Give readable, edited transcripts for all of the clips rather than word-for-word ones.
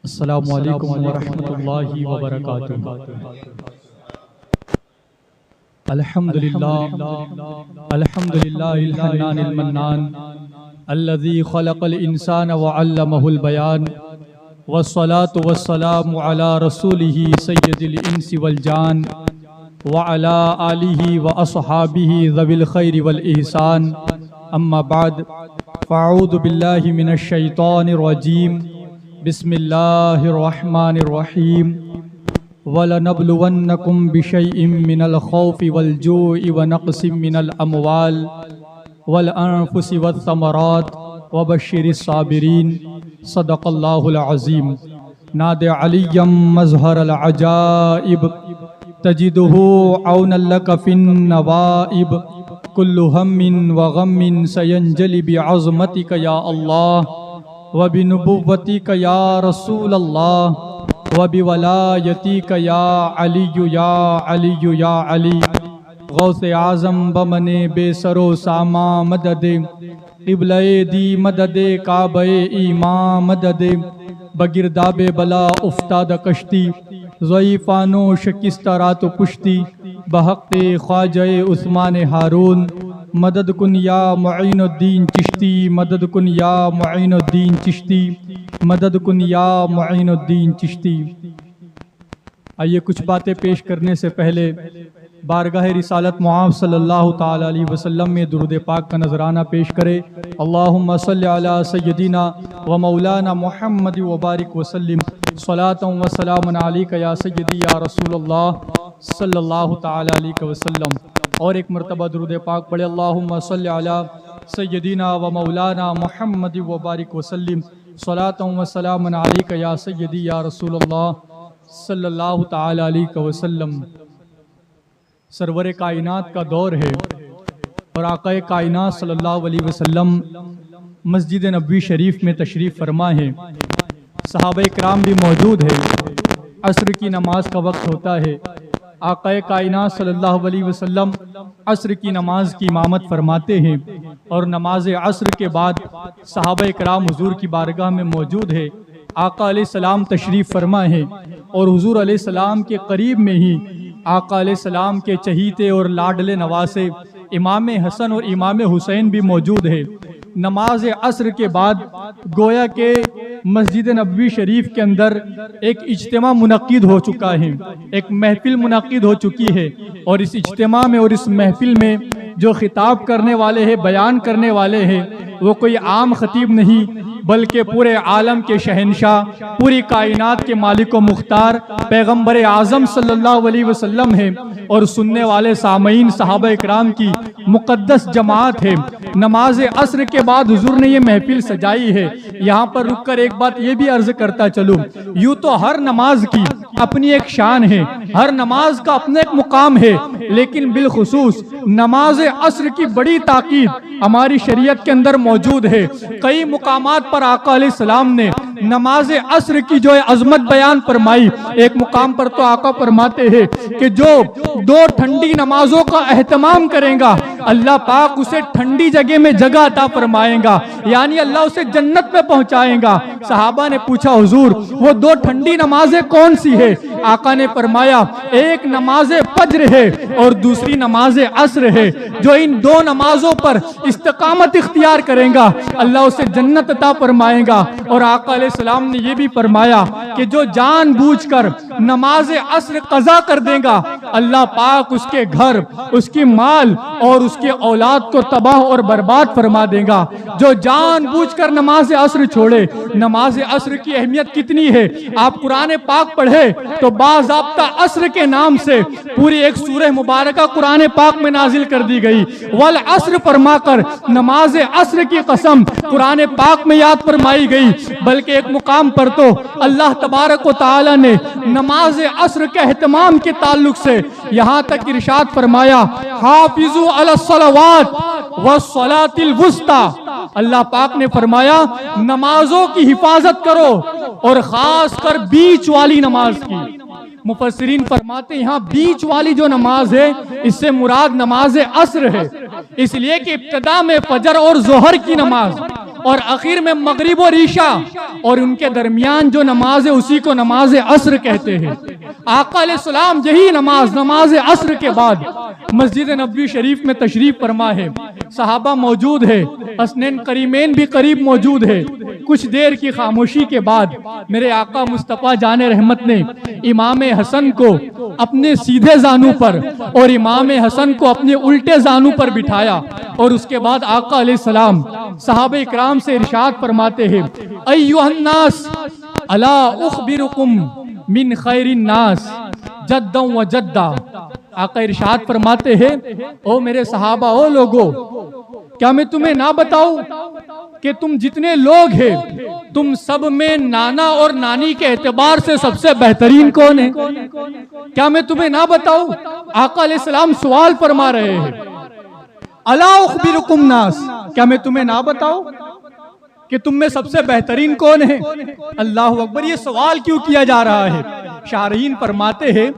अस्सलामु अलैकुम वरहमतुल्लाहि वबरकातुहू। अल्हम्दुलिल्लाहिल हन्नानिल मन्नान अल्लज़ी खलक़ल इंसान व अल्लमहुल बयान वस्सलातु वस्सलामु अला रसूलिही सय्यदिल इंसी वल जान व अला आलिही व अस्हाबिही ज़विल खैरि वल इहसान। अम्मा बाद फ़अऊज़ु बिल्लाहि मिनश शैतानिर रजीम। बिस्मिल्लाहिर्रहमानिर्रहीम। वलनब्लुवन्नकुम बिशैइन मिनल खौफि वल जूइ व नक़सिम मिनल अमवाल वल अनफुसि वस्समरात वबश्शिरिस साबिरीन। सदक़ल्लाहुल अज़ीम। नादे अलिय्यम मज़हरल अजाइब तजिदुहु औनल लक फिन नवाइब कुल्लु हम्मिन व गम्मिन सयंजलि बिअज़मतिक या अल्लाह व बिनुबुव्वतिक या रसूल अल्लाह व बिवलायतिक या अलिय्यु या अलिय्यु या अली। गौसे आज़म बमने बेसरो सामा मददे क़िबले दी मददे काबे ईमा मददे बगिरदाबे बला उफ्ताद कश्ती ज़ईफ़ानो शकिस्ता रात पुश्ती बहक़्ते ख्वाजे उस्मान हारून मदद कुन या मुईनुद्दीन चिश्ती मदद कुन या मुईनुद्दीन चिश्ती मदद कुन या मुईनुद्दीन चिश्ती। आइए कुछ बातें पेश करने से पहले बारगाह रिसालत मुआज़ सल्लल्लाहु ताला अलैहि वसल्लम में दुरूद पाक का नजराना पेश करे। अल्लाहुम्मा सल्लि अला सय्यदिना व मौलाना मुहम्मद व बारिक वसल्लिम सलातन व सलामन अलैका या सय्यदी या रसूलल्लाह सल्लल्लाहु ताला अलैहि वसल्लम। और एक मरतबा दुरूद पाक पढ़े। अल्लाहुम्मा सल्लि अला सय्यदिना व मौलाना मुहम्मद व बारिक वसल्लिम सलातन व सलामन अलैका या सय्यदी या रसूलल्लाह सल्लल्लाहु ताला अलैहि वसल्लम। सरवर कायनात का दौर है और आक़ाए कायनात सल्लल्लाहु अलैहि वसल्लम मस्जिद नबवी शरीफ में तशरीफ़ फरमा है। सहाबा इकराम भी मौजूद है। अस्र की नमाज का वक्त होता है। आक़ाए कायनात सल्लल्लाहु अलैहि वसल्लम अस्र की नमाज की इमामत फरमाते हैं और नमाज अस्र के बाद सहाबा इकराम हुजूर की बारगाह में मौजूद है। आका अलैहिस्सलाम तशरीफ़ फरमा है और हुजूर अलैहिस्सलाम के करीब में ही आका अलैहिस्सलाम के चहीते और लाडले नवासे इमाम हसन और इमाम हुसैन भी मौजूद है। नमाज अस्र के बाद गोया के मस्जिद नबवी शरीफ के अंदर एक इज्तिमा मुनक्किद हो चुका है, एक महफिल मुनक्किद हो चुकी है। और इस इज्तिमा में और इस महफिल में जो खिताब करने वाले हैं, बयान करने वाले हैं, वो कोई आम खतीब नहीं बल्कि पूरे आलम के शहनशाह, पूरी कायनात के मालिक व मुख्तार पैगम्बर आज़म सल्लल्लाहु अलैहि वसल्लम है। और सुनने वाले सामईन सहाबा इकराम की मुक़द्दस जमात है। नमाज अस्र के बाद हुजूर ने ये महफिल सजाई है। यहाँ पर रुक कर एक बात ये भी अर्ज करता चलूँ, यूँ तो हर नमाज की अपनी एक शान है, हर नमाज का अपना एक मुकाम है, लेकिन बिलखुसूस नमाज अस्र की बड़ी ताकीद हमारी शरीयत के अंदर मौजूद है। कई मुकामात पर आका अलैहिस्सलाम ने नमाज अस्र की जो है अजमत बयान फरमाई। एक मुकाम पर तो आका फरमाते हैं कि जो दो ठंडी नमाजों का एहतमाम करेगा अल्लाह पाक उसे ठंडी जगह में जगह अता फरमाएगा, यानी अल्लाह उसे जन्नत में पहुंचाएगा। सहाबा ने पूछा हुजूर वो दो ठंडी नमाजें कौन सी है? आका ने फरमाया एक नमाज फज्र है और दूसरी नमाज अस्र है। जो इन दो नमाजों पर इस्तिकामत इख्तियार करेगा अल्लाह उसे जन्नत अता फरमाएगा। और आका अलैहिस्सलाम ने यह भी फरमाया कि जो जानबूझकर नमाज अस्र कज़ा कर देगा अल्लाह पाक उसके घर, उसकी माल और उसके औलाद को तबाह और बर्बाद फरमा देगा। जो जानबूझकर नमाज अस्र छोड़े, नमाज अस्र की अहमियत कितनी है आप कुरान पाक पढ़े तो बाज़ाब्ता अस्र के नाम से पूरी एक सूरह मुबारका कुरान पाक में नाजिल कर दी गई। वल अस्र फरमाकर नमाज अस्र की कसम कुरान पाक में याद फरमाई गई। बल्कि एक मुकाम पर तो अल्लाह तबारक व तआला ने नमाज अस्र के एहतमाम के ताल्लुक से यहाँ तक इरशाद फरमाया हाफिजू अलस्सलावात वस्सलातिल वुस्ता। अल्लाह पाक ने फरमाया नमाजों की हिफाजत करो और खास कर बीच वाली नमाज की। मुफस्सिरीन फरमाते हैं यहाँ बीच वाली जो नमाज है इससे मुराद नमाज अस्र है, इसलिए कि इब्तिदा में फजर और जोहर की नमाज और आखिर में मगरिब और ईशा, और उनके दरमियान जो नमाज है उसी को नमाज असर कहते हैं। आका अलैहिस्सलाम यही नमाज असर के बाद मस्जिद नबवी शरीफ में तशरीफ फरमा है। सहाबा मौजूद है, हसनैन करीमैन भी करीब मौजूद है। कुछ देर की खामोशी के बाद मेरे आका मुस्तफ़ा जाने रहमत ने इमाम हसन को अपने सीधे जानू पर और इमाम हसन को अपने उल्टे जानू पर बिठाया, और उसके बाद आका अलैहिस्सलाम सहाबे इकराम से इरशाद फरमाते हैं, अय्युहन्नास अला उखबिरुकुम मिन खैरिन नास जद्दन व जद्दा। आका इरशाद फरमाते हैं, ओ मेरे सहाबा, ओ लोगो, क्या मैं तुम्हें ना बताऊं कि तुम जितने लोग हैं तुम सब में नाना और नानी के एतबार से सबसे बेहतरीन कौन है? क्या मैं तुम्हें ना बताऊं? आका अलैहिस्सलाम सवाल फरमा रहे हैं, अला उखबिरुकुम नास, क्या मैं तुम्हें ना बताऊं कि तुम में सबसे बेहतरीन कौन है? अल्लाह अकबर। ये सवाल क्यों किया जा रहा है? शारहीन फरमाते हैं,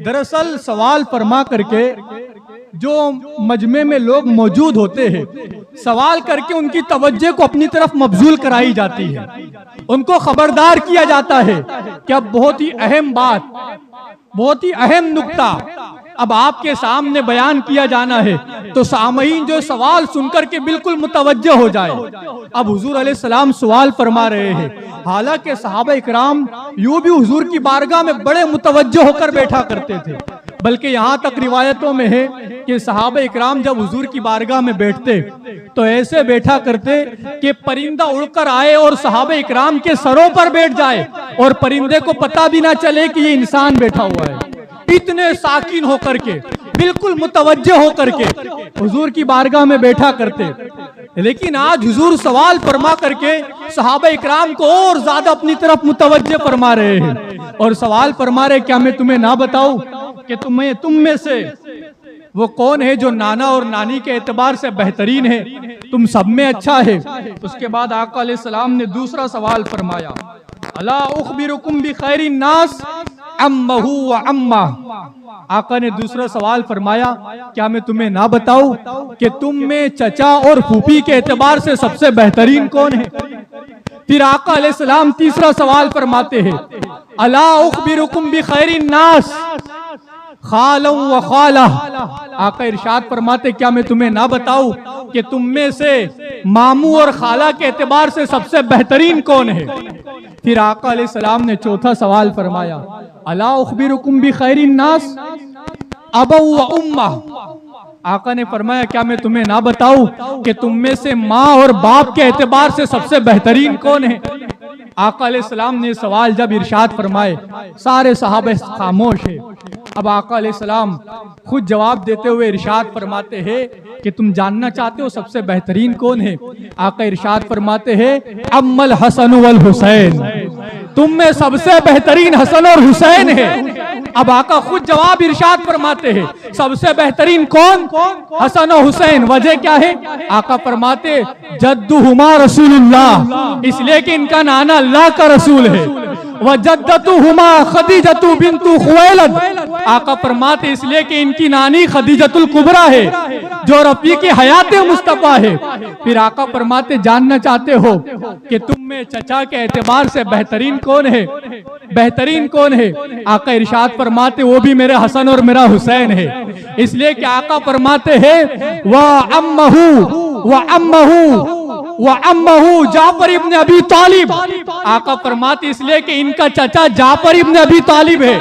दरअसल सवाल फरमा करके जो मजमे में लोग मौजूद होते हैं, सवाल करके उनकी तवज्जो को अपनी तरफ मबजूल कराई जाती है, उनको खबरदार किया जाता है कि अब बहुत ही अहम बात, बहुत ही अहम नुक्ता अब आपके सामने बयान किया जाना है, तो सामईन जो सवाल सुनकर के बिल्कुल मुतवज्जो हो जाए। अब हुजूर अलैहिस्सलाम सवाल फरमा रहे हैं, हालांकि सहाबा इकराम यूं भी हुजूर की बारगाह में बड़े मुतवज्जो होकर बैठा करते थे, बल्कि यहाँ तक रिवायतों में है कि सहाबा इकराम जब हुजूर की बारगाह में बैठते तो ऐसे बैठा करते कि परिंदा उड़कर आए और सहाबा इकराम के सरों पर बैठ जाए और परिंदे को पता भी ना चले कि ये इंसान बैठा हुआ है। इतने साकिन होकर के, बिल्कुल मुतवज्जो होकर के हुजूर की बारगाह में बैठा करते। लेकिन आज हुजूर सवाल फरमा करके सहाबा इकराम को और ज्यादा अपनी तरफ मुतवज्जो फरमा रहे हैं और सवाल फरमा रहे, क्या मैं तुम्हें ना बताऊं कि तुम में से वो कौन है जो नाना और नानी के एतबार से बेहतरीन है, तुम सब में अच्छा है? उसके बाद आका अलैहिस्सलाम ने दूसरा सवाल फरमाया, अला उखबिरुकुम बि खैरिन नास अम्महु व अम्मा। आका ने दूसरा सवाल फरमाया, क्या मैं तुम्हें ना बताऊं कि तुम में चचा और फूफी के एतबार से सबसे बेहतरीन कौन है? फिर आका अलैहिस्सलाम तीसरा सवाल फरमाते हैं, अला उखबिरुकुम बि खैरिन नास खालम व खाला। आका इरशाद फरमाते, क्या मैं तुम्हें ना बताऊं कि तुम में से मामू और खाला के एतबार से सबसे बेहतरीन कौन है? फिर आका अलैहिस्सलाम ने चौथा सवाल फरमाया, अला उखबिरुकुम बि खैरिन नास अबू व उम्मा। आका ने फरमाया, क्या मैं तुम्हें ना बताऊं कि तुम में से माँ और बाप के एतबार से सबसे बेहतरीन कौन है? आका अलैहिस्सलाम ने सवाल जब इरशाद फरमाए, सारे सहाबे खामोश है। अब आका अलैहिस्सलाम खुद जवाब देते हुए इरशाद फरमाते हैं कि तुम जानना चाहते हो सबसे बेहतरीन कौन है? आका इरशाद फरमाते हैं, अम्मल हसन वल हुसैन, तुम में सबसे बेहतरीन हसन और हुसैन है। अब आका खुद जवाब इरशाद फरमाते हैं, सबसे बेहतरीन कौन? हसन और हुसैन। वजह क्या है? आका फरमाते, जद्दुहुमा रसूलुल्लाह, इसलिए कि इनका नाना अल्लाह का रसूल है। व जद्दतुहुमा खदीजतु बिन्तु खुवैलद। आका फरमाते, इसलिए कि इनकी नानी खदीजतुल कुबरा है जो रफीक हयात मुस्तफा है। फिर आका फरमाते, जानना चाहते हो कि तुम में चचा के एतबार से बेहतरीन कौन है? बेहतरीन कौन है? आका इरशाद फरमाते, वो भी मेरे हसन और मेरा हुसैन है। इसलिए कि आका फरमाते हैं, व अम्महु जाफर इब्न अबी तालिब। आका फरमाते, इसलिए कि इनका चचा जाफर इब्न अबी तालिब है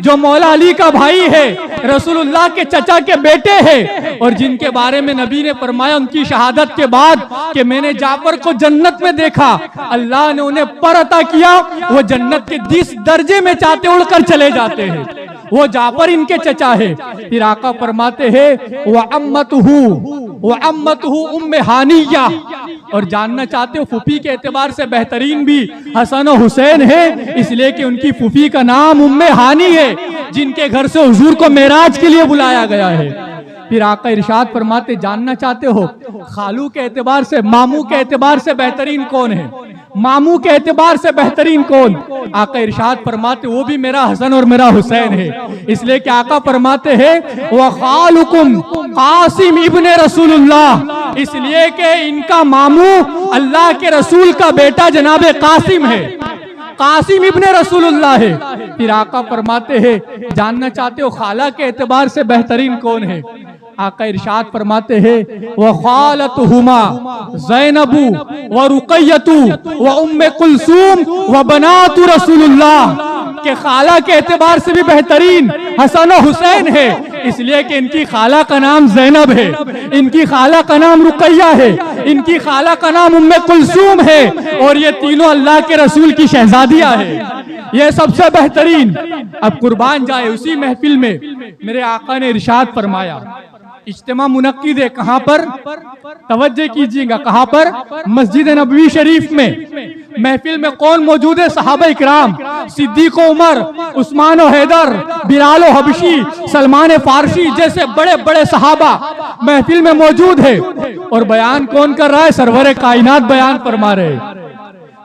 जो मौला अली का भाई है, रसूलुल्लाह के चचा के बेटे हैं, और जिनके बारे में नबी ने फरमाया उनकी शहादत के बाद कि मैंने जाफर को जन्नत में देखा, अल्लाह ने उन्हें पर अता किया, वो जन्नत के 10 दर्जे में चाहते उड़कर चले जाते हैं। वो जाफर इनके चचा है। फिर आका फरमाते हैं, व अम्मतुहु उम्मे हानिया। और जानना चाहते हो फूफी के एतबार से बेहतरीन भी हसन और हुसैन है, इसलिए कि उनकी फूफी का नाम उम्मे हानी है जिनके घर से हुजूर को मेराज के लिए बुलाया गया है। फिर आका इरशाद फरमाते, जानना चाहते हो खालू के एतबार से, मामू के एतबार से बेहतरीन कौन है? मामू के एतबार से बेहतरीन कौन? आका इरशाद फरमाते, वो भी मेरा हसन और मेरा हुसैन है। इसलिए कि आका फरमाते हैं व खालुकुम कासिम इब्ने रसूलुल्लाह, इसलिए कि इनका मामू अल्लाह के रसूल का बेटा जनाबे कासिम है, कासिम इब्ने रसूलुल्लाह है। फिर आका फरमाते हैं, जानना चाहते हो खाला के एतबार से बेहतरीन कौन है? आका इरशाद फरमाते हैं व खालतुहुमा ज़ैनबु व रुक़य्यतु व उम्मे कुलसूम व बनातु रसूलुल्लाह, के खाला के एतबार से भी बेहतरीन हसन और हुसैन है। इसलिए कि इनकी खाला का नाम ज़ैनब है, इनकी खाला का नाम रुक़य्या है, इनकी खाला का नाम उम्मे कुलसूम है, और ये तीनों अल्लाह के रसूल की शहजादियां है। ये सबसे बेहतरीन। अब कुर्बान जाए, उसी महफिल में मेरे आका ने इरशाद फरमाया, इज्तिमा मुनक्किद है कहाँ पर? तवज्जो कीजिएगा, कहाँ पर? मस्जिद नबवी शरीफ में। महफिल में कौन मौजूद है? सहाबा इकराम, सिद्दीक उमर, उस्मान और हैदर, बिलाल हबशी, सलमान फारसी जैसे बड़े बड़े सहाबा महफिल में मौजूद है। और बयान कौन कर रहा है? सरवर कायनात बयान फरमा रहे हैं।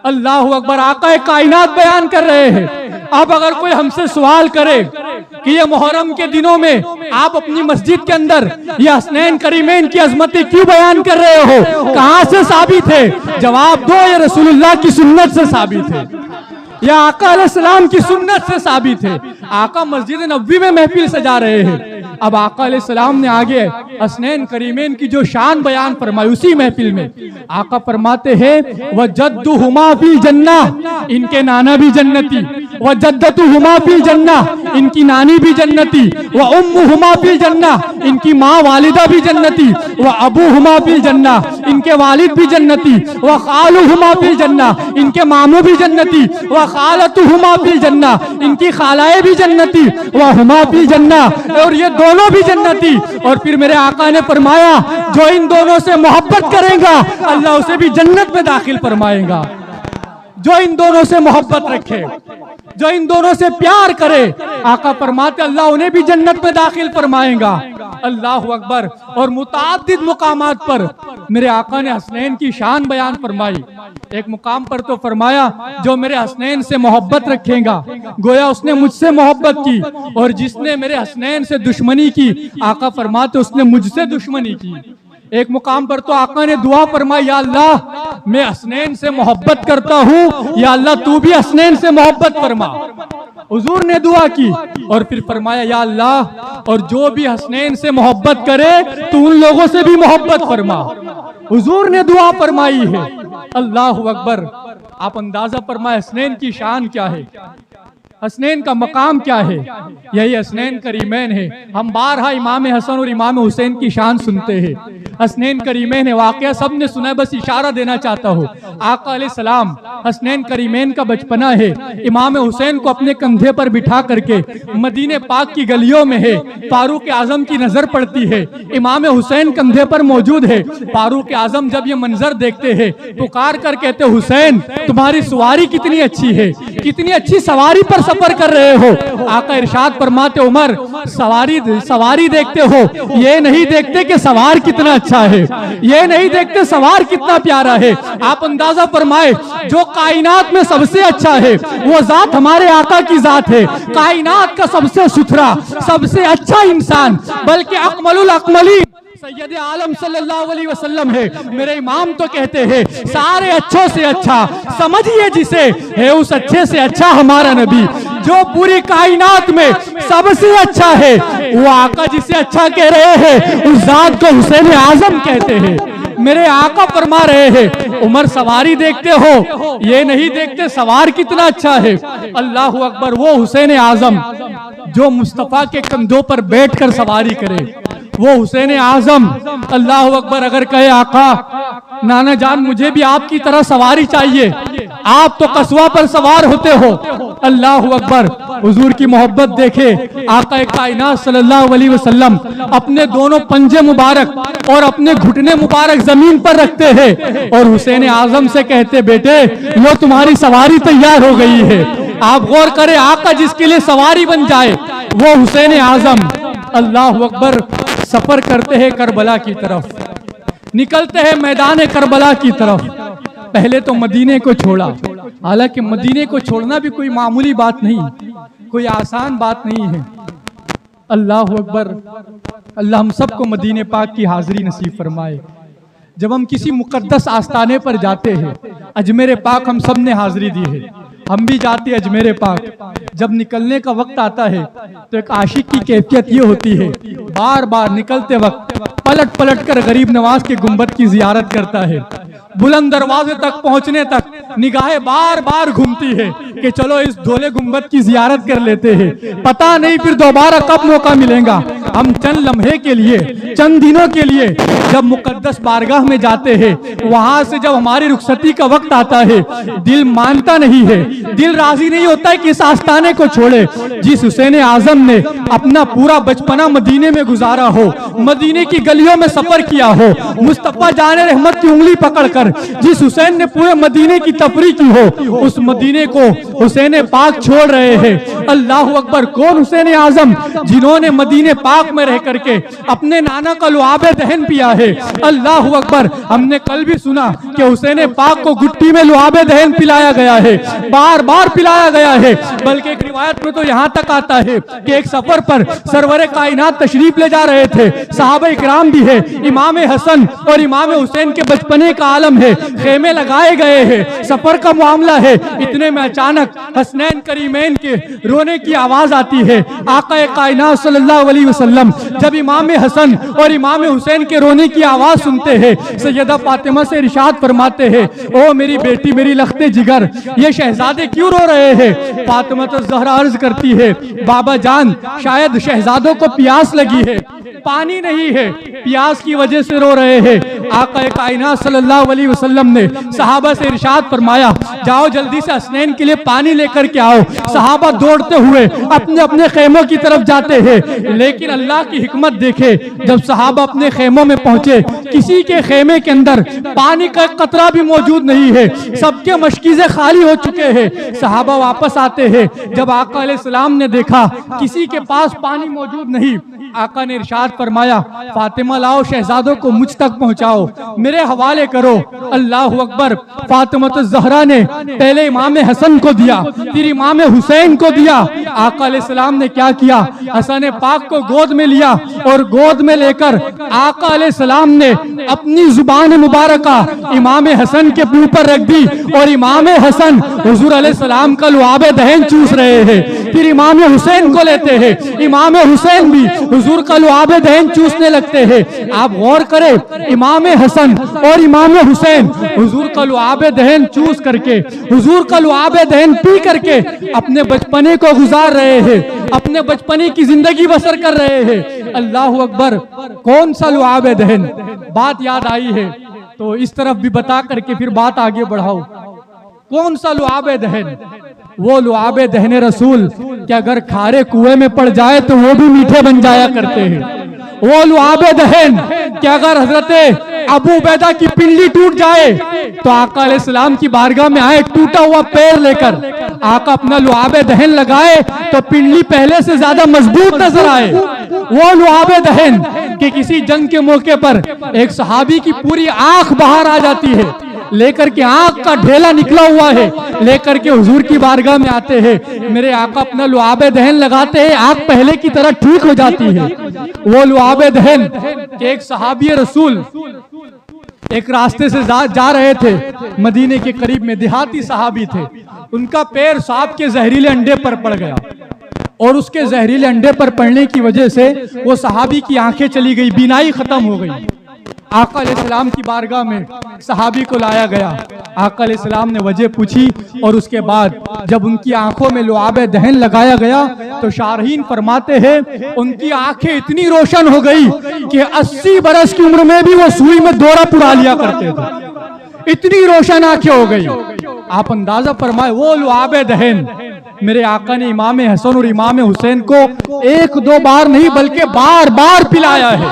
अल्लाह अकबर, आका कायनात बयान कर रहे हैं। अब अगर कोई हमसे सवाल करे कि ये मुहर्रम के दिनों में आप अपनी मस्जिद के अंदर ये हसनैन करीमैन की अजमतें क्यों बयान कर रहे हो, कहां से साबित है? जवाब दो, ये रसूलुल्लाह की सुन्नत से साबित है, या आका अलैहिस्सलाम की सुन्नत से साबित है। आका मस्जिद नबवी में महफिल सजा रहे हैं। अब आका अलैहिस्सलाम ने आगे हसनैन करीमैन की जो शान बयान फरमाई, उसी महफिल में आका फरमाते हैं व जद्दुहुमा फी जन्नह, इनके नाना भी जन्नती, व जद्दतुहुमा फी जन्नह, इनकी नानी भी जन्नती, व उम्मुहुमा फी जन्नह, इनकी माँ वालिदा भी जन्नती, व अबूहुमा फी जन्नह, इनके वालिद भी जन्नती, व खालुहुमा फी जन्नह, इनके मामू भी जन्नती, व खालतुहुमा फी जन्नह, इनकी खालाएं भी जन्नती, व हुमा फी जन्नह, और ये दोनों भी जन्नती। और फिर मेरे आका ने फरमाया, जो इन दोनों से मोहब्बत करेगा अल्लाह उसे भी जन्नत में दाखिल फरमाएगा। जो इन दोनों से मोहब्बत रखे, जो इन दोनों से प्यार करे, आका फरमाते अल्लाह उन्हें भी जन्नत में दाखिल फरमाएगा। अल्लाह अकबर। और मुताद्दिद मुकामात पर मेरे आका ने हसनैन की शान बयान फरमाई। एक मुकाम पर तो फरमाया, जो मेरे हसनैन से मोहब्बत रखेगा गोया उसने मुझसे मोहब्बत की, और जिसने मेरे हसनैन से दुश्मनी की, आका फरमाते उसने मुझसे दुश्मनी की। एक मुकाम पर तो आका ने दुआ फरमाई, या अल्लाह मैं हसनैन से मोहब्बत करता हूँ, या अल्लाह तू भी हसनैन से मोहब्बत फरमा। हुजूर ने दुआ की और फिर फरमाया, या अल्लाह और जो भी हसनैन से मोहब्बत करे तू उन लोगों से भी मोहब्बत फरमा। हुजूर ने दुआ फरमाई है। अल्लाह अकबर। आप अंदाजा फरमाए हसनैन की शान क्या है, हसनैन का मकाम क्या है। यही हसनैन करीमैन है। हम बारहा इमाम हसन और इमाम हुसैन की शान सुनते हैं। हसनैन करीमैन है, वाकया सब ने सुना है, बस इशारा देना चाहता हूँ। आका अलैहिस्सलाम हसनैन करीमैन का बचपना है। इमाम हुसैन को अपने कंधे पर बिठा करके मदीने पाक की गलियों में है। फारूक आजम की नजर पड़ती है, इमाम हुसैन कंधे पर मौजूद है। फारूक आजम जब ये मंजर देखते हैं, पुकार कर कहते, हुसैन तुम्हारी सवारी कितनी अच्छी है, कितनी अच्छी सवारी पर सफर कर रहे हो। आका इरशाद फरमाते, उमर सवारी देखते हो, ये नहीं देखते कि सवार कितना अच्छा है, ये नहीं देखते सवार कितना प्यारा है। आप अंदाजा फरमाए, जो कायनात में सबसे अच्छा है वो जात हमारे आका की जात है। कायनात का सबसे सुथरा, सबसे अच्छा इंसान, बल्कि अकमलुल अकमली सैयद आलम सल्लल्लाहु अलैहि वसल्लम है। मेरे इमाम तो कहते हैं, सारे अच्छों से अच्छा समझिए जिसे, है उस अच्छे से अच्छा हमारा नबी। जो पूरी कायनात में सबसे अच्छा है, वो आका जिसे अच्छा कह रहे हैं, उस जात को हुसैन आजम कहते हैं। मेरे आका फरमा रहे हैं, उमर सवारी देखते हो, ये नहीं देखते सवार कितना अच्छा है। अल्लाह अकबर। वो हुसैन आजम जो मुस्तफा के कंधों पर बैठकर सवारी करे, वो हुसैन आजम। अल्लाह अकबर। अगर कहे आका नाना जान मुझे भी आपकी तरह सवारी चाहिए, आप तो कस्वा पर सवार होते हो। अल्लाह अकबर। हुजूर की मोहब्बत देखे। आका कायनात सल्लल्लाहु अलैहि वसल्लम अपने दोनों पंजे मुबारक और अपने घुटने मुबारक जमीन पर रखते हैं और हुसैन आजम से कहते, बेटे लो तुम्हारी सवारी तैयार हो गई है। आप गौर करें, आका जिसके लिए सवारी बन जाए वो हुसैन आजम। अल्लाह अकबर। सफर करते हैं करबला की तरफ, निकलते हैं मैदान करबला की तरफ। पहले तो मदीने को छोड़ा, हालांकि मदीने को छोड़ना भी कोई मामूली बात नहीं, कोई आसान बात नहीं है। अल्लाह अकबर। अल्लाह हम सबको मदीने पाक की हाजिरी नसीब फरमाए। जब हम किसी मुकद्दस आस्थाने पर जाते हैं, अजमेर पाक हम सब ने हाजिरी दी है, हम भी जाते हैं अजमेर पाक। जब निकलने का वक्त आता है तो एक आशिक की कैफियत ये होती है, बार बार निकलते वक्त पलट पलट कर गरीब नवाज के गुंबद की जियारत करता है। बुलंद दरवाजे तक पहुंचने तक निगाहें बार बार घूमती है कि चलो इस धोले गुंबद की जियारत कर लेते हैं, पता नहीं फिर दोबारा कब मौका मिलेगा। हम चंद लम्हे के लिए, चंद दिनों के लिए जब मुकद्दस बारगाह में जाते हैं, वहां से जब हमारी रुखसती का वक्त आता है, दिल मानता नहीं है, दिल राजी नहीं होता है कि इस आस्थाने को छोड़े। जिस हुसैन आजम ने अपना पूरा बचपना मदीने में गुजारा हो, मदीने की गलियों में सफर किया हो, मुस्तफा जाने रहमत की उंगली पकड़कर जिस हुसैन ने पूरे मदीने की तफरी की हो, उस मदीने को हुसैन पाक छोड़ रहे हैं। अल्लाह अकबर। कौन हुसैन आजम जिन्होंने मदीने पाक में रह करके अपने नाना का लुआबे दहन पिया है। अल्लाह अकबर। हमने कल भी सुना कि हुसैन पाक को गुट्टी में लुआबे दहन पिलाया गया है, बार बार पिलाया गया है। बल्कि एक रिवायत में तो यहाँ तक आता है कि एक सफर पर सरवरे कायनात तशरीफ ले जा रहे थे, सहाबा इकराम भी है, इमाम हसन और इमाम हुसैन के बचपने का आलम है, खेमे लगाए गए हैं, सफर का मामला है। इतने में अचानक हसनैन करीमैन के रोने की आवाज आती है। आका कायनात सल्लल्लाहु अलैहि वसल्लम जब इमाम हसन और इमाम हुसैन के रोने की आवाज सुनते हैं, सैयदा फातिमा से इरशाद फरमाते हैं, ओ मेरी बेटी, मेरी लख्ते जिगर, ये शहजादे क्यों रो रहे हैं? फातिमा तो ज़हरा अर्ज करती है, बाबा जान, शायद शहजादों को प्यास लगी है, पानी नहीं है, प्यास की वजह से रो रहे हैं। आका कायनात सल्लल्लाहु अलैहि वसल्लम ने सहाबा से इरशाद फरमाया, जाओ जल्दी से हसनैन के लिए पानी लेकर के आओ। सहाबा दौड़ते हुए अपने अपने खेमों की तरफ जाते हैं। लेकिन अल्लाह की हिकमत देखे, जब सहाबा अपने खेमों में पहुंचे, किसी के खेमे के अंदर पानी का कतरा भी मौजूद नहीं है, सबके मशकीज़े खाली हो चुके हैं। सहाबा वापस आते हैं, जब आका अलैहिस्सलाम ने देखा किसी के पास पानी मौजूद नहीं, आका ने इरशाद फरमाया, फातिमा लाओ, शहजादों को मुझ तक पहुंचाओ, मेरे हवाले करो। अल्लाह अकबर। फातिमा तो ज़हरा ने पहले इमाम हसन को दिया, फिर इमाम हुसैन को दिया। आका अलैहिस्सलाम ने क्या किया? हसन पाक को गोद में लिया और गोद में लेकर आका अलैहिस्सलाम ने अपनी जुबान मुबारका इमाम हसन के ऊपर रख दी और इमाम हसन हुजूर अलैहिस्सलाम का लुआबे दहन चूस रहे हैं। फिर इमाम हुसैन को लेते हैं, इमाम हुसैन भी हुजूर का लुआबे दहन चूसने लगते हैं। आप गौर करें, इमाम हसन और इमाम हुसैन हुजूर का लुआबे दहन चूस करके, हुजूर का लुआबे दहन पी करके अपने बचपने को गुजार रहे हैं, अपने बचपने की जिंदगी बसर कर रहे हैं। अल्लाह अकबर। कौन सा लुआबे दहन? बात याद आई है तो इस तरफ भी बता करके फिर बात आगे बढ़ाओ। कौन सा लुआबे दहन? वो लुआबे दहन रसूल कि अगर खारे कुएं में पड़ जाए तो वो भी मीठे बन जाया करते हैं। वो लुआबे दहन कि अगर हजरत अबू उबैदा की पिंडली टूट जाए तो आका अलैहिस्सलाम की बारगाह में आए टूटा हुआ पैर लेकर, आका अपना लुआबे दहन लगाए तो पिंडली पहले से ज्यादा मजबूत नजर आए। वो लुआबे दहन कि किसी जंग के मौके पर एक सहाबी की पूरी आंख बाहर आ जाती है, लेकर के आंख का ढेला निकला हुआ है, लेकर के हुजूर की बारगाह में आते हैं, मेरे आका अपना लुआबे दहन लगाते हैं, आंख पहले की तरह ठीक हो जाती है। वो लुआबे दहन कि एक सहाबी रसूल एक रास्ते से जा रहे थे, मदीने के करीब में देहाती सहाबी थे, उनका पैर सांप के जहरीले अंडे पर पड़ गया और उसके जहरीले अंडे पर पड़ने की वजह से वो सहाबी की आंखें चली गई, बीनाई खत्म हो गई। आका अलैहिस्सलाम की बारगाह में सहाबी को लाया गया, आका अलैहिस्सलाम ने वजह पूछी और उसके बाद जब उनकी आंखों में लुआबे दहन लगाया गया तो शारहीन फरमाते हैं उनकी आंखें इतनी रोशन हो गई कि 80 बरस की उम्र में भी वो सुई में दौरा पुरा लिया करते थे, इतनी रोशन आंखें हो गई। आप अंदाजा फरमाए, वो लुआबे दहन मेरे आका ने इमाम हसन और इमाम हुसैन को एक दो बार नहीं बल्कि बार बार पिलाया है,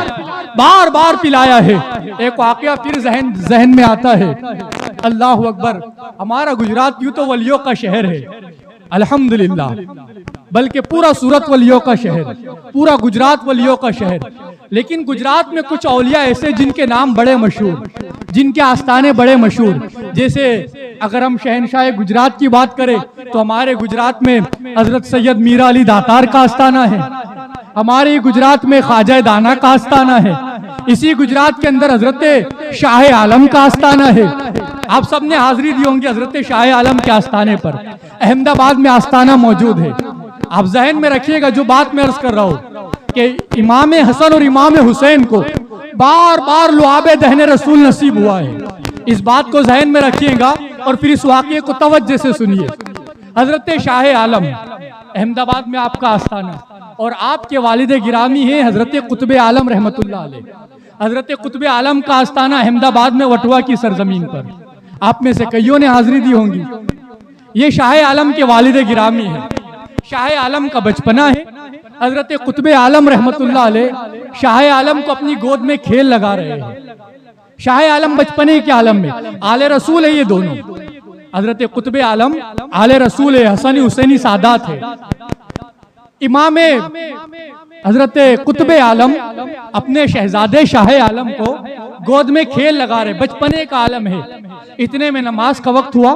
बार बार पिलाया है। एक वाकया फिर जहन में आता है। अल्लाह अकबर। हमारा गुजरात यूं तो वलियों का शहर है, अल्हम्दुलिल्लाह, बल्कि पूरा सूरत वलियों का शहर, पूरा गुजरात वलियों का शहर। लेकिन गुजरात में कुछ औलिया ऐसे जिनके नाम बड़े मशहूर, जिनके आस्थाने बड़े मशहूर। जैसे अगर हम शहनशाह गुजरात की बात करें तो हमारे गुजरात में हजरत सैयद मीरा अली दातार का आस्थाना है, हमारे गुजरात में ख्वाजा दाना का आस्थाना है, इसी गुजरात के अंदर हजरत शाह आलम का आस्थाना है। आप सब ने हाजिरी दी होंगी हजरत शाह आलम के आस्थाने पर। अहमदाबाद में आस्थाना मौजूद है। आप जहन में रखिएगा जो बात मैं अर्ज कर रहा हूँ कि इमाम हसन और इमाम हुसैन को बार बार लुआबे दहने रसूल नसीब हुआ है। इस बात को जहन में रखिएगा और फिर इस वाक़े को तवज्जो से सुनिए। हजरत शाह आलम अहमदाबाद में आपका आस्थाना और आपके वालिद गिरामी हैं हजरत कुतुब आलम रहमतुल्लाह अलैह। हजरत कुतुब आलम का आस्थाना अहमदाबाद में वटवा की सरजमीन पर। आप में से कईयों ने हाजिरी दी होंगी। ये शाह आलम के वालिद गिरामी हैं। शाह आलम का बचपना है। हजरत कुतुब आलम रहमतुल्लाह अलैह शाह आलम को अपनी गोद में खेल लगा रहे हैं। शाह आलम बचपने के आलम में आले रसूल है। ये दोनों हजरत कुतुब आलम आले रसूल है, हसनी हुसैनी सादात है। इमाम हजरत कुतुब आलम अपने शहजादे शाह आलम को गोद में खेल लगा रहे, बचपने का आलम है। इतने में नमाज का वक्त हुआ।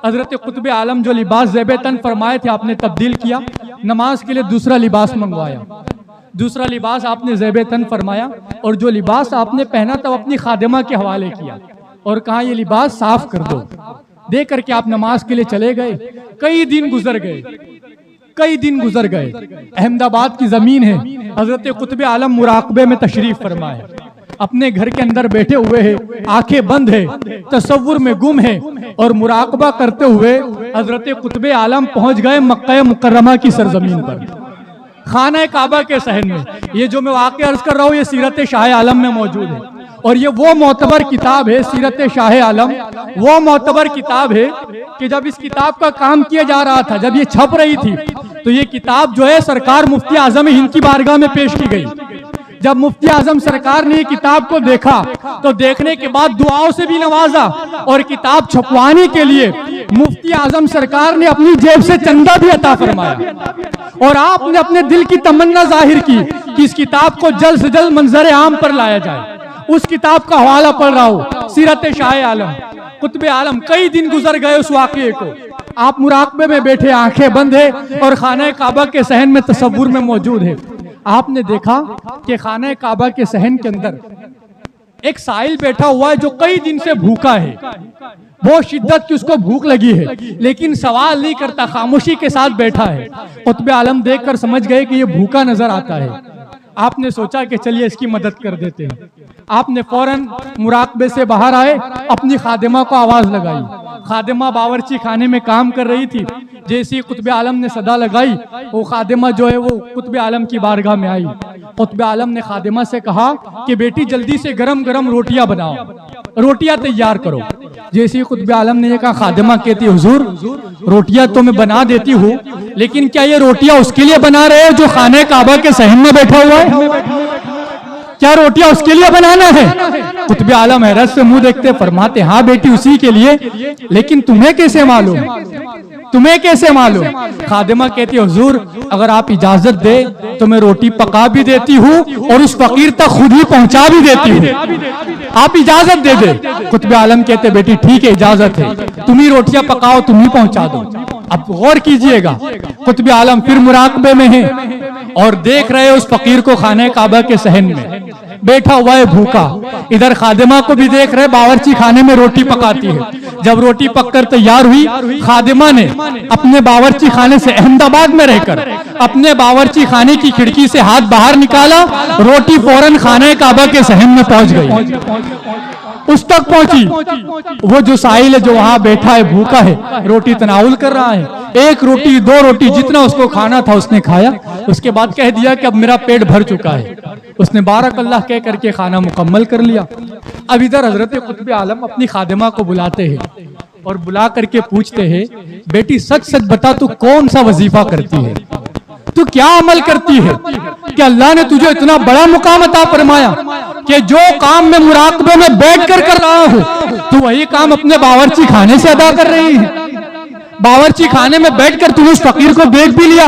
हजरत कुतुब आलम जो लिबास ज़ेबे तन फरमाए थे आपने तब्दील किया, नमाज के लिए दूसरा लिबास मंगवाया। दूसरा लिबास आपने ज़ेबे तन फरमाया और जो लिबास आपने पहना था अपनी खादिमा के हवाले किया और कहा ये लिबास साफ कर दो। दे करके आप नमाज के लिए चले गए। कई दिन गुजर गए, कई दिन गुजर गए। अहमदाबाद की जमीन है। हजरत कुतुब आलम मुराकबे में तशरीफ फरमाए, अपने घर के अंदर बैठे हुए हैं, आंखें बंद है, तसव्वुर में गुम है और मुराकबा करते हुए हजरत कुतुब आलम पहुंच गए मक्का मुकर्रमा की सरजमीन पर, खाना काबा के सहन में। ये जो मैं वाक़या अर्ज कर रहा हूँ ये सीरत शाह आलम में मौजूद है और ये वो मोतबर किताब है सीरत शाह आलम। वो मोतबर किताब है कि जब इस किताब का काम किया जा रहा था, जब ये छप रही थी तो ये किताब जो है सरकार मुफ्ती आजम हिंद की बारगाह में पेश की गई। जब मुफ्ती आजम सरकार ने किताब को देखा तो देखने के बाद दुआओं से भी नवाजा और किताब छपवाने के लिए मुफ्ती आजम सरकार ने अपनी जेब से चंदा भी अता फरमाया और आपने अपने दिल की तमन्ना जाहिर की कि इस किताब को जल्द से जल्द मंजर आम पर लाया जाए। उस किताब का हवाला पढ़ रहा हूँ, सीरत शाह आलम कुतुब आलम। कई दिन गुजर गए उस वाक़े को। आप मुराकबे में बैठे, आंखें बंद है और खाना काबा के सहन में तसव्वुर में मौजूद है। आपने देखा कि खाना काबा के सहन के अंदर एक साइल बैठा हुआ है जो कई दिन से भूखा है, बहुत शिद्दत की उसको भूख लगी है, लेकिन सवाल नहीं करता, खामोशी के साथ बैठा है। कुतुब आलम देखकर समझ गए कि ये भूखा नजर आता है। आपने सोचा कि चलिए इसकी मदद कर देते हैं। आपने फौरन मुराकबे से बाहर आए, अपनी खादिमा को आवाज लगाई। खादिमा बावर्ची खाने में काम कर रही थी। जैसे ही कुतुब आलम ने सदा लगाई, वो खादिमा जो है वो कुतुब आलम की बारगाह में आई। कुतुब आलम ने खादिमा से कहा कि बेटी जल्दी से गरम गरम रोटियां बनाओ, रोटियां तैयार करो। जैसे ही कुतुब आलम ने ये कहा, खादिमा कहती हुजूर रोटियां तो मैं बना देती हूँ, लेकिन क्या ये रोटियां उसके लिए बना रहे हो जो खाने काबा के सहन में बैठा हुआ है? क्या रोटियां उसके लिए बनाना है? कुतुब आलम हैरत से मुंह देखते फरमाते, हाँ बेटी उसी के लिए, लेकिन तुम्हें कैसे मालूम, तुम्हें कैसे मालूम? खादिमा कहती हुजूर अगर आप इजाजत दे तो मैं रोटी पका भी देती हूँ और उस फकीर तक खुद ही पहुंचा भी देती हूँ, आप इजाजत दे दे। कुतुब आलम कहते बेटी ठीक है इजाजत है, तुम ही रोटियां पकाओ, तुम ही पहुंचा दो। अब गौर कीजिएगा, कुतुब आलम फिर मुराकबे में है और देख रहे उस फकीर को खाने काबा के सहन में बैठा हुआ है भूखा। इधर खादिमा को भी देख रहे, बावर्ची खाने में रोटी पकाती है। जब रोटी पककर तैयार हुई, खादिमा ने अपने बावर्ची खाने से अहमदाबाद में रहकर अपने बावर्ची खाने की खिड़की से हाथ बाहर निकाला, रोटी फौरन खाने काबा के सहन में पहुंच गई, उस तक पहुंची। वो जो साहिल है जो वहां बैठा है भूखा है, रोटी तनाउल कर रहा है। एक रोटी दो रोटी जितना उसको खाना था उसने खाया। उसके बाद कह दिया कि अब मेरा पेट भर चुका है। उसने बारक अल्लाह कह करके खाना मुकम्मल कर लिया। अब इधर हजरत कुतुब आलम अपनी खादिमा को बुलाते हैं और बुला करके पूछते हैं, बेटी सच सच बता तू कौन सा वजीफा करती है, तू क्या अमल करती है कि अल्लाह ने तुझे इतना बड़ा मुकाम अता फरमाया कि जो काम मैं मुराकबे में बैठ कर रहा हूँ तू वही काम अपने बावर्ची खाने से अदा कर रही है। बावर्ची खाने में बैठकर तूने उस फकीर को देख भी लिया,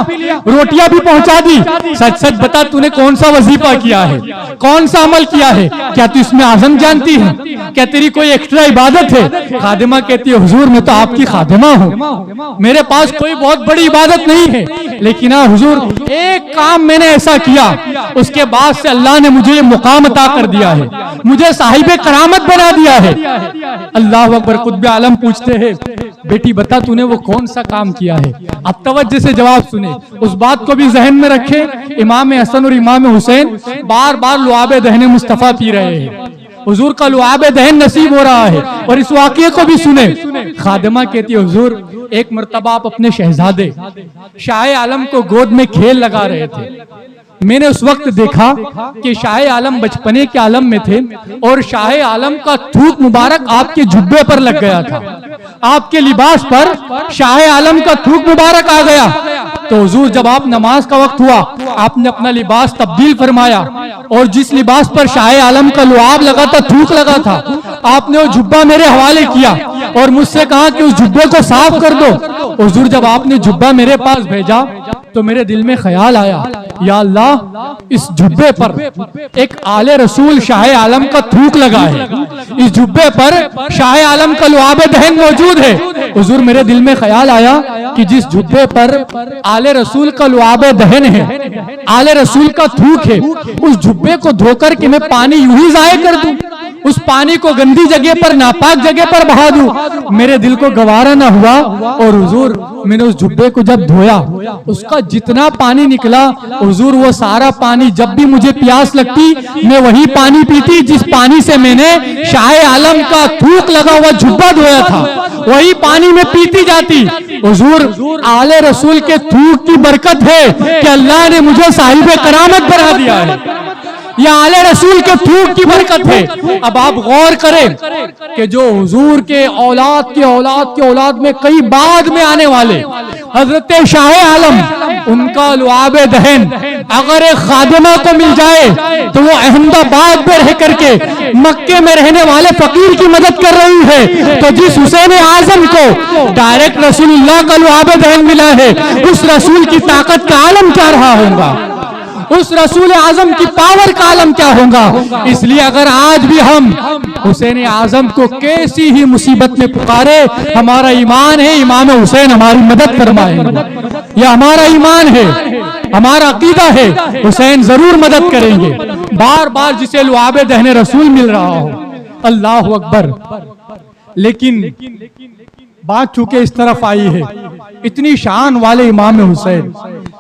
रोटियां भी पहुंचा दी। सच सच बता, तूने कौन सा वजीफा किया है, कौन सा अमल किया है? क्या तू इसमें आजम जानती है? क्या तेरी कोई एक्स्ट्रा इबादत है? खादिमा कहती है, हुजूर मैं तो आपकी खादिमा हूँ, मेरे पास कोई बहुत बड़ी इबादत नहीं है, लेकिन हाँ हुजूर एक काम मैंने ऐसा किया, उसके बाद से अल्लाह ने मुझे ये मुकाम अता कर दिया है, मुझे साहिबे करामत बना दिया है। अल्लाह अकबर। कुतुब आलम पूछते हैं, बेटी बता तूने वो कौन सा काम किया है? अब तवज्जो से जवाब सुने, उस बात को भी जहन में रखे। इमाम हसन और इमाम हुसैन बार बार लुआबे दहने मुस्तफा पी रहे हैं, हुजूर का लुआबे दहन नसीब हो रहा है, और इस वाक़ये को भी सुने। खादिमा कहती है, हुजूर एक मर्तबा आप अपने शहजादे शाह आलम को गोद में खेल लगा रहे थे, मैंने उस वक्त देखा कि शाह आलम बचपने के आलम में थे और शाह आलम का थूक मुबारक आपके जुब्बे पर लग गया था, आपके लिबास पर शाह आलम का थूक मुबारक आ गया। तो हुजूर जब आप नमाज का वक्त हुआ, आपने अपना लिबास तब्दील फरमाया और जिस लिबास पर शाह आलम का लुआब लगा था, थूक लगा था, आपने वो जुब्बा मेरे हवाले किया और मुझसे कहा कि उस जुब्बे को साफ कर दो। हुजूर जब आपने जुब्बा मेरे पास भेजा तो मेरे दिल में ख्याल आया, या अल्लाह इस जुब्बे पर एक आले रसूल शाह आलम का थूक लगा है, इस जुब्बे पर शाह आलम का लुआबे दहन मौजूद है। हुजूर मेरे दिल में ख्याल आया कि जिस जुब्बे पर आले रसूल का लुआबे दहन है, आले रसूल का थूक है, उस जुब्बे को धोकर के मैं पानी यूं ही जाया कर दूं, उस पानी को गंदी जगह पर, नापाक जगह पर बहा दूं। मेरे दिल को गवारा ना हुआ और हुजूर मैंने उस जुब्बे को जब धोया, उसका जितना पानी निकला, हुजूर वो सारा पानी जब भी मुझे प्यास लगती मैं वही पानी पीती जिस पानी से मैंने शाह आलम का थूक लगा हुआ जुब्बा धोया था, वही पानी में पीती जाती। हुजूर आले रसूल के थूक की बरकत है कि अल्लाह ने मुझे साहिबे करामत बना दिया है, या आले रसूल के थूक की बरकत है। अब आप गौर करें कि जो हुजूर के औलाद के औलाद के औलाद में कई बाद में आने वाले हजरत शाह आलम, उनका लुआबे दहन अगर एक खादिमा को मिल जाए तो वो अहमदाबाद में रह करके मक्के में रहने वाले फकीर की मदद कर रही है, तो जिस हुसैन आजम को डायरेक्ट रसूलुल्लाह का लुआबे दहन मिला है, उस रसूल की ताकत का आलम क्या रहा होगा, उस रसूल आजम की पावर का आलम क्या होगा। इसलिए अगर आज भी हम हुसैन आजम को कैसी ही मुसीबत में पुकारे, हमारा ईमान है इमाम हुसैन हमारी मदद फरमाएंगे, यह हमारा ईमान है, हमारा अकीदा है, हुसैन जरूर मदद करेंगे। बार बार जिसे लुआबे दहने रसूल मिल रहा हो, अल्लाह अकबर। लेकिन बात चूंकि इस तरफ आई है, इतनी शान वाले इमाम हुसैन,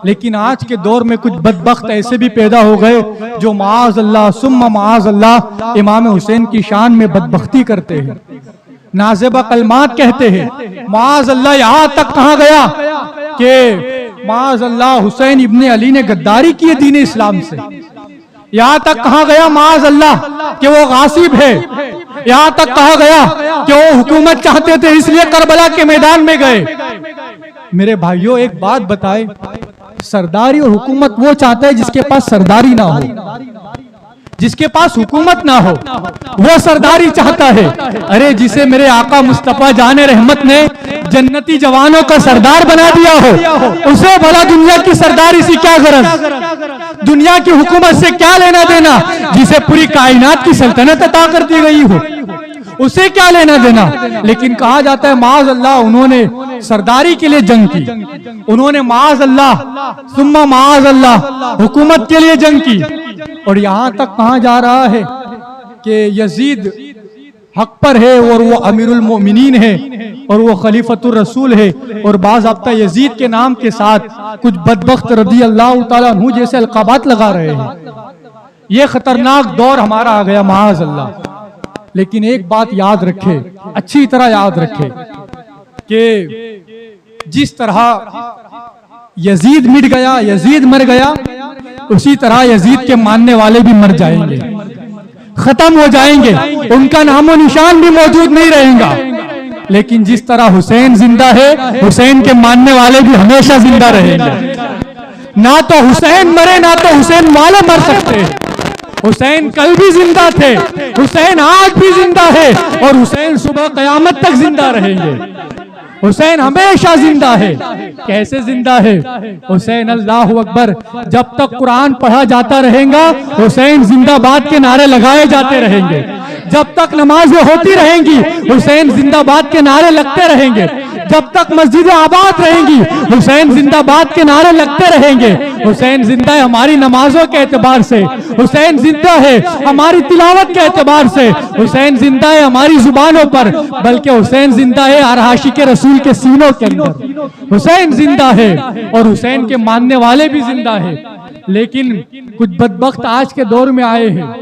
लेकिन आज के दौर में कुछ बदबख्त ऐसे भी पैदा हो गए जो माज़ अल्लाह सुम्मा माज़ अल्लाह इमाम हुसैन की शान में बदबख्ती करते हैं, नाज़िबा कलमात कहते हैं। माज़ अल्लाह यहाँ तक कहा गया कि माज़ अल्लाह हुसैन इब्ने अली ने गद्दारी की है दीन इस्लाम से, यहाँ तक कहा गया माज़ अल्लाह कि वो गासिब है, यहाँ तक कहा गया कि वो हुकूमत चाहते थे इसलिए करबला के मैदान में गए। मेरे भाइयों एक बात बताए, सरदारी और हुकूमत वो चाहता है जिसके पास सरदारी ना हो, जिसके पास हुकूमत ना हो वो सरदारी चाहता है। अरे जिसे मेरे आका मुस्तफा जाने रहमत ने जन्नती जवानों का सरदार बना दिया हो, उसे भला दुनिया की सरदारी से क्या गरज, दुनिया की हुकूमत से क्या लेना देना। जिसे पूरी कायनात की सल्तनत अता कर दी गई हो उसे क्या लेना देना। लेकिन कहा जाता है माज़ अल्लाह उन्होंने सरदारी के लिए जंग की, उन्होंने माज़ अल्लाह सुम्मा माज़ अल्लाह हुकूमत के लिए जंग की। और यहाँ तक कहा जा रहा है कि यजीद हक पर है और वो अमीरुल मोमिनीन है और वो खलीफतुर रसूल है, और बाज़ाब्ता यजीद के नाम के साथ कुछ बदबख्त रदी अल्लाह तआला अन्हु जैसे अलकाबात लगा रहे हैं। ये खतरनाक दौर हमारा आ गया माज़ अल्लाह। लेकिन एक बात याद रखे, अच्छी तरह याद रखे कि जिस तरह यजीद मिट गया, यजीद मर गया, उसी तरह यजीद के मानने वाले भी मर जाएंगे, खत्म हो जाएंगे, उनका नामो निशान भी मौजूद नहीं रहेगा। लेकिन जिस तरह हुसैन जिंदा है, हुसैन के मानने वाले भी हमेशा जिंदा रहेंगे। ना तो हुसैन मरे ना तो हुसैन वाले मर सकते हैं। हुसैन कल भी जिंदा थे, हुसैन आज भी जिंदा है और हुसैन सुबह कयामत तक जिंदा रहेंगे। हुसैन हमेशा जिंदा है। कैसे जिंदा है? हुसैन अल्लाह अकबर, जब तक कुरान पढ़ा जाता रहेगा हुसैन जिंदाबाद के नारे लगाए जाते रहेंगे। जब तक नमाजें होती रहेंगी हुसैन जिंदाबाद के नारे लगते रहेंगे। जब तक मस्जिदें आबाद रहेंगी हुसैन जिंदाबाद के नारे लगते रहेंगे। हुसैन जिंदा है हमारी नमाजों के एतबार से, हुसैन जिंदा है हमारी तिलावत के एतबार से, हुसैन जिंदा है हमारी जुबानों पर, बल्कि हुसैन जिंदा है हर आशिक रसूल के सीनों के अंदर। हुसैन जिंदा है और हुसैन के मानने वाले भी जिंदा है। लेकिन कुछ बदबख्त आज के दौर में आए हैं।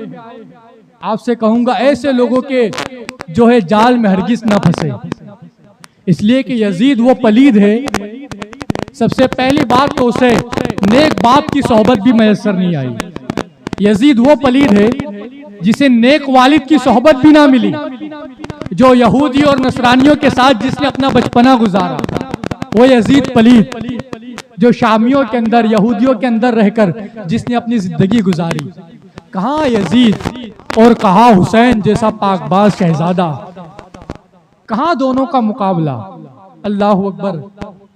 आपसे कहूंगा ऐसे लोगों के जो है जाल में हरगिज न फंसे, इसलिए कि यजीद वो पलीद है। सबसे पहली बात तो उसे नेक बाप की सोहबत भी मैसर नहीं आई। यजीद वो पलीद है जिसे नेक वालिद की सोहबत भी ना मिली, जो यहूदी और नसरानियों के साथ जिसने अपना बचपना गुजारा, वो यजीद पलीद जो शामियों के अंदर यहूदियों के अंदर रहकर जिसने अपनी जिंदगी गुजारी। कहाँ यजीद और कहाँ हुसैन जैसा पाकबाज शहजादा, कहाँ दोनों का मुकाबला। अल्लाह अकबर।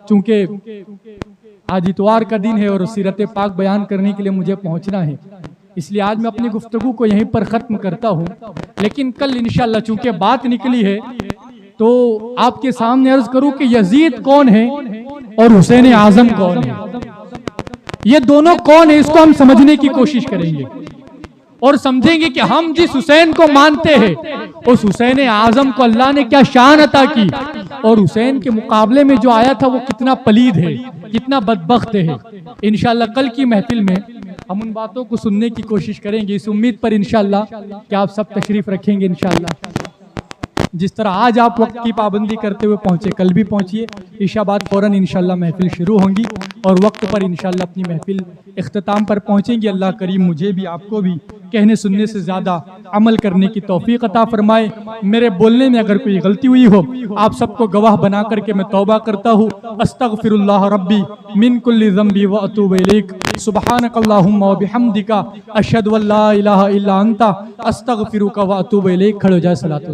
चूंकि आज इतवार का दिन है और सीरत पाक बयान करने के लिए मुझे पहुंचना है, इसलिए आज मैं अपनी गुफ्तगू को यहीं पर खत्म करता हूं। लेकिन कल इंशाअल्लाह चूंकि बात निकली है तो आपके सामने अर्ज करूं कि यजीद कौन है और हुसैन आजम कौन है। ये दोनों कौन है इसको हम समझने की कोशिश करेंगे और समझेंगे कि हम जिस हुसैन को मानते हैं उस हुसैन आजम को अल्लाह ने क्या शान अता की, और हुसैन के मुकाबले में जो आया था वो कितना पलीद है, कितना बदबख्त है। इंशाअल्लाह कल की महफिल में हम उन बातों को सुनने की कोशिश करेंगे, इस उम्मीद पर इंशाअल्लाह कि आप सब तशरीफ रखेंगे। इंशाअल्लाह जिस तरह आज आप वक्त की पाबंदी करते हुए पहुंचे, कल भी पहुंचिए। ईशा बाद फौरन इंशाअल्लाह महफिल शुरू होंगी और वक्त पर इंशाअल्लाह अपनी महफिल इख्तिताम पर पहुंचेंगी। अल्लाह करीम मुझे भी आपको भी कहने सुनने से ज्यादा अमल करने की तौफीक अता फरमाए। मेरे बोलने में अगर कोई गलती हुई हो आप सबको गवाह बना करके मैं तौबा करता हूँ। अस्तगफिरुल्लाह रब्बी मिन कुल्ली ज़ंबी व अतूबु इलैक। सुब्हानकल्लाहुम्मा व बिहम्दिका अशहदु अल्ला इलाहा इल्ला अंता अस्तगफिरुका व अतूबु इलैक। खड़े हो जाए सलातो